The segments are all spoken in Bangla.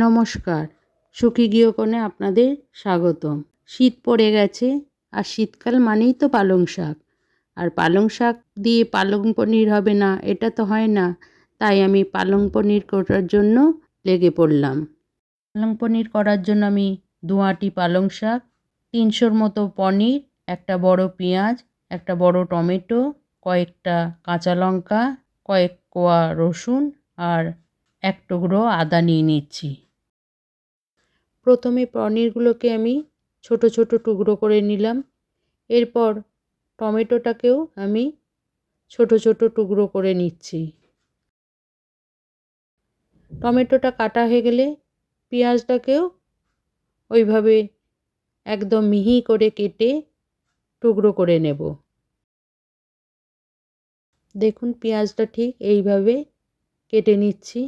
নমস্কার, সুখী গৃহকোণে আপনাদের স্বাগতম। শীত পড়ে গেছে, আর শীতকাল মানেই তো পালং শাক। আর পালং শাক দিয়ে পালং পনির হবে না, এটা তো হয় না। তাই আমি পালং পনির করার জন্য লেগে পড়লাম। পালং পনির করার জন্য আমি 2 আঁটি পালং শাক, 300 মতো পনির, একটা বড় পেঁয়াজ, একটা বড় টমেটো, কয়েকটা কাঁচা লঙ্কা, কয়েক কোয়া রসুন আর 1 টুকরো আদা নিয়ে নিচ্ছি। প্রথমে পনিরগুলোকে আমি ছোট ছোট টুকরো করে নিলাম। এরপর টমেটোটাকেও আমি ছোট ছোট টুকরো করে নিচ্ছি। টমেটোটা কাটা হয়ে গেলে পেঁয়াজটাকেও ওইভাবে একদম মিহি করে কেটে টুকরো করে নেব। দেখুন পেঁয়াজটা ঠিক এইভাবে কেটে নিচ্ছি।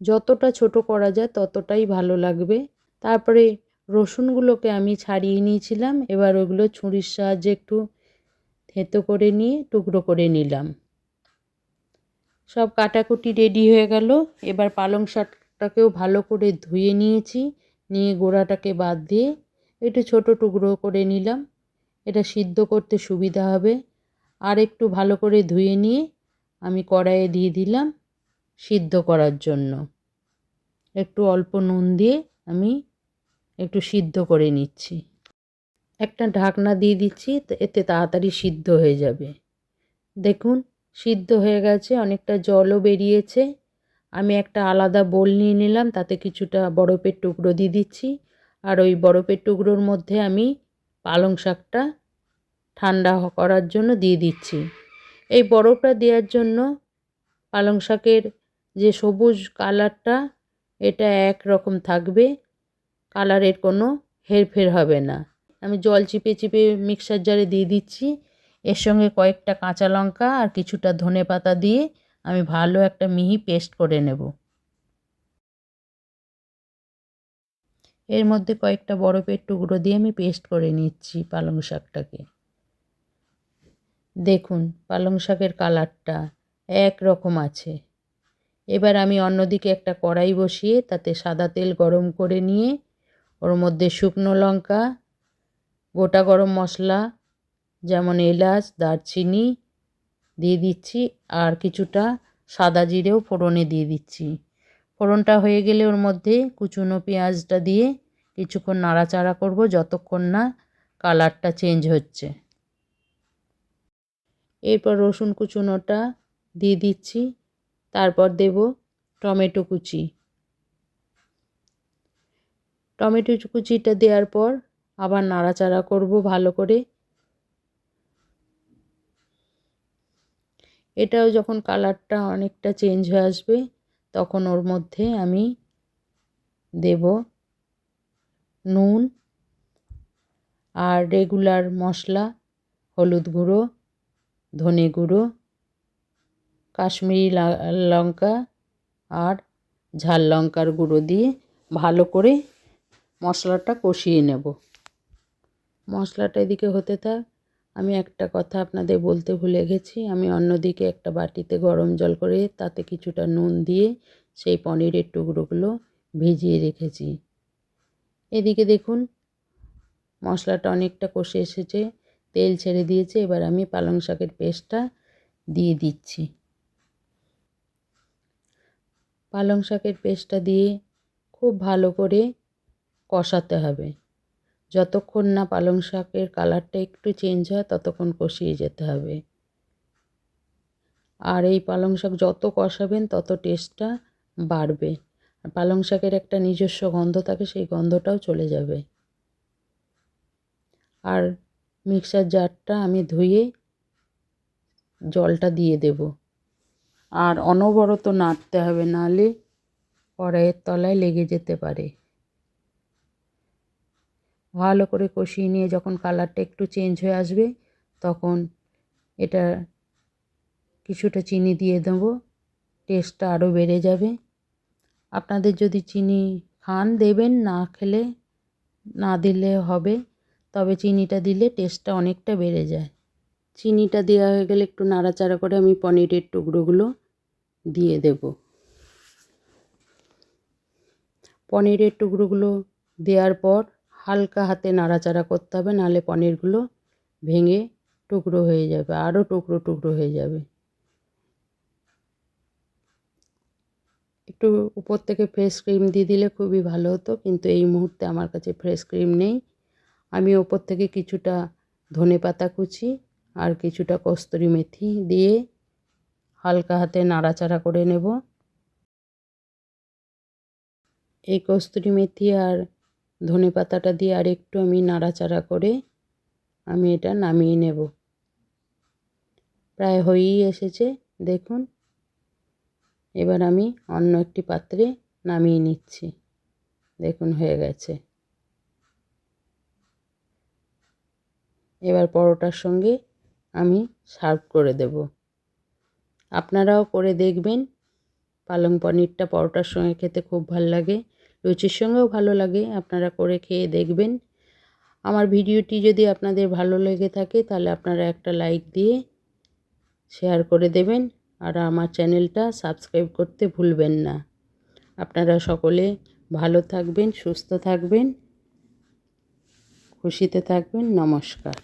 যতটা ছোট করা যায় ততটাই ভালো লাগবে। তারপরে রসুনগুলোকে আমি ছাড়িয়ে নিয়েছিলাম। এবার ওগুলো ছুরির সাহায্যে একটু থেঁতো করে নিয়ে টুকরো করে নিলাম। সব কাটাকুটি রেডি হয়ে গেল। এবার পালং শাকটাকেও ভালো করে ধুয়ে নিয়েছি, নিয়ে গোড়াটাকে বাদ দিয়ে একটু ছোট টুকরো করে নিলাম। এটা সিদ্ধ করতে সুবিধা হবে। আর একটু ভালো করে ধুয়ে নিয়ে আমি কড়াইয়ে দিয়ে দিলাম সিদ্ধ করার জন্য। একটু অল্প নুন দিয়ে আমি একটু সিদ্ধ করে নিচ্ছি। একটা ঢাকনা দিয়ে দিচ্ছি, এতে তাড়াতাড়ি সিদ্ধ হয়ে যাবে। দেখুন সিদ্ধ হয়ে গেছে, অনেকটা জলও বেরিয়েছে। আমি একটা আলাদা বোল নিয়ে নিলাম, তাতে কিছুটা বরফের টুকরো দিয়ে দিচ্ছি। আর ওই বরফের টুকরোর মধ্যে আমি পালং শাকটা ঠান্ডা করার জন্য দিয়ে দিচ্ছি। এই বরফটা দেওয়ার জন্য পালং শাকের যে সবুজ কালারটা, এটা একরকম থাকবে, কালারের কোনো হেরফের হবে না। আমি জল চিপে চিপে মিক্সার জারে দিয়ে দিচ্ছি। এর সঙ্গে কয়েকটা কাঁচা লঙ্কা আর কিছুটা ধনেপাতা দিয়ে আমি ভালো একটা মিহি পেস্ট করে নেব। এর মধ্যে কয়েকটা বরফের টুকরো দিয়ে আমি পেস্ট করে নিচ্ছি পালং শাকটাকে। দেখুন পালং শাকের কালারটা একরকম আছে। এবার আমি অন্যদিকে একটা কড়াই বসিয়ে তাতে সাদা তেল গরম করে নিয়ে ওর মধ্যে শুকনো লঙ্কা, গোটা গরম মশলা যেমন এলাচ, দারচিনি দিয়ে দিচ্ছি, আর কিছুটা সাদা জিরেও ফোড়নে দিয়ে দিচ্ছি। ফোড়নটা হয়ে গেলে ওর মধ্যে কুচনো পেঁয়াজটা দিয়ে কিছুক্ষণ নাড়াচাড়া করব যতক্ষণ না কালারটা চেঞ্জ হচ্ছে। এরপর রসুন কুচনোটা দিয়ে দিচ্ছি, তারপর দেব টমেটো কুচি। টমেটো কুচিটা দেওয়ার পর আবার নাড়াচাড়া করব ভালো করে। এটাও যখন কালারটা অনেকটা চেঞ্জ হয়ে আসবে তখন ওর মধ্যে আমি দেব নুন আর রেগুলার মশলা, হলুদ গুঁড়ো, ধনে গুঁড়ো, কাশ্মীরি লঙ্কা আর ঝাল লঙ্কার গুঁড়ো দিয়ে ভালো করে মশলাটা কষিয়ে নেব। মশলাটা এদিকে হতে থাক, আমি একটা কথা আপনাদের বলতে ভুলে গেছি। আমি অন্যদিকে একটা বাটিতে গরম জল করে তাতে কিছুটা নুন দিয়ে সেই পনিরের টুকরোগুলো ভিজিয়ে রেখেছি। এদিকে দেখুন মশলাটা অনেকটা কষে এসেছে, তেল ছেড়ে দিয়েছে। এবার আমি পালং শাকের পেস্টটা দিয়ে দিচ্ছি। পালং শাকের পেস্টটা দিয়ে খুব ভালো করে কষাতে হবে। যতক্ষণ না পালং শাকের কালারটা একটু চেঞ্জ হয় ততক্ষণ কষিয়ে যেতে হবে। আর এই পালং শাক যত কষাবেন তত টেস্টটা বাড়বে। আর পালং শাকের একটা নিজস্ব গন্ধ থাকে, সেই গন্ধটাও চলে যাবে। আর মিক্সার জারটা আমি ধুয়ে জলটা দিয়ে দেব। আর অনবরত নাড়তে হবে, নাহলে কড়াইয়ের তলায় লেগে যেতে পারে। ভালো করে কষিয়ে নিয়ে যখন কালারটা একটু চেঞ্জ হয়ে আসবে তখন এটা কিছুটা চিনি দিয়ে দেবো, টেস্টটা আরও বেড়ে যাবে। আপনাদের যদি চিনি খান দেবেন, না খেলে না দিলে হবে, তবে চিনিটা দিলে টেস্টটা অনেকটা বেড়ে যায়। চিনিটা দেওয়া হয়ে গেলে একটু নাড়াচাড়া করে আমি পনিরের টুকরোগুলো দিয়ে দেব। পনিরের টুকরোগুলো দেওয়ার পর হালকা হাতে নাড়াচাড়া করতে হবে, নাহলে পনিরগুলো ভেঙে টুকরো হয়ে যাবে, আরও টুকরো টুকরো হয়ে যাবে। একটু উপর থেকে ফ্রেশ ক্রিম দিয়ে দিলে খুবই ভালো হতো, কিন্তু এই মুহূর্তে আমার কাছে ফ্রেশ ক্রিম নেই। আমি ওপর থেকে কিছুটা ধনেপাতা কুচি আর কিছুটা কস্তুরি মেথি দিয়ে হালকা হাতে নাড়াচাড়া করে নেব। এই কস্তুরি মেথি আর ধনেপাতাটা দিয়ে আর একটু আমি নাড়াচাড়া করে আমি এটা নামিয়ে নেব। প্রায় হয়েই এসেছে দেখুন। এবার আমি অন্য একটি পাত্রে নামিয়ে নিচ্ছি। দেখুন হয়ে গেছে। এবার পরোটার সঙ্গে আমি সার্ভ করে দেব। আপনারাও করে দেখবেন। পালং পনিরটা পরোটার সঙ্গে খেতে খুব ভালো লাগে, লুচির সঙ্গেও ভালো লাগে। আপনারা করে খেয়ে দেখবেন। আমার ভিডিওটি যদি আপনাদের ভালো লেগে থাকে তাহলে আপনারা একটা লাইক দিয়ে শেয়ার করে দেবেন, আর আমার চ্যানেলটা সাবস্ক্রাইব করতে ভুলবেন না। আপনারা সকলে ভালো থাকবেন, সুস্থ থাকবেন, খুশিতে থাকবেন। নমস্কার।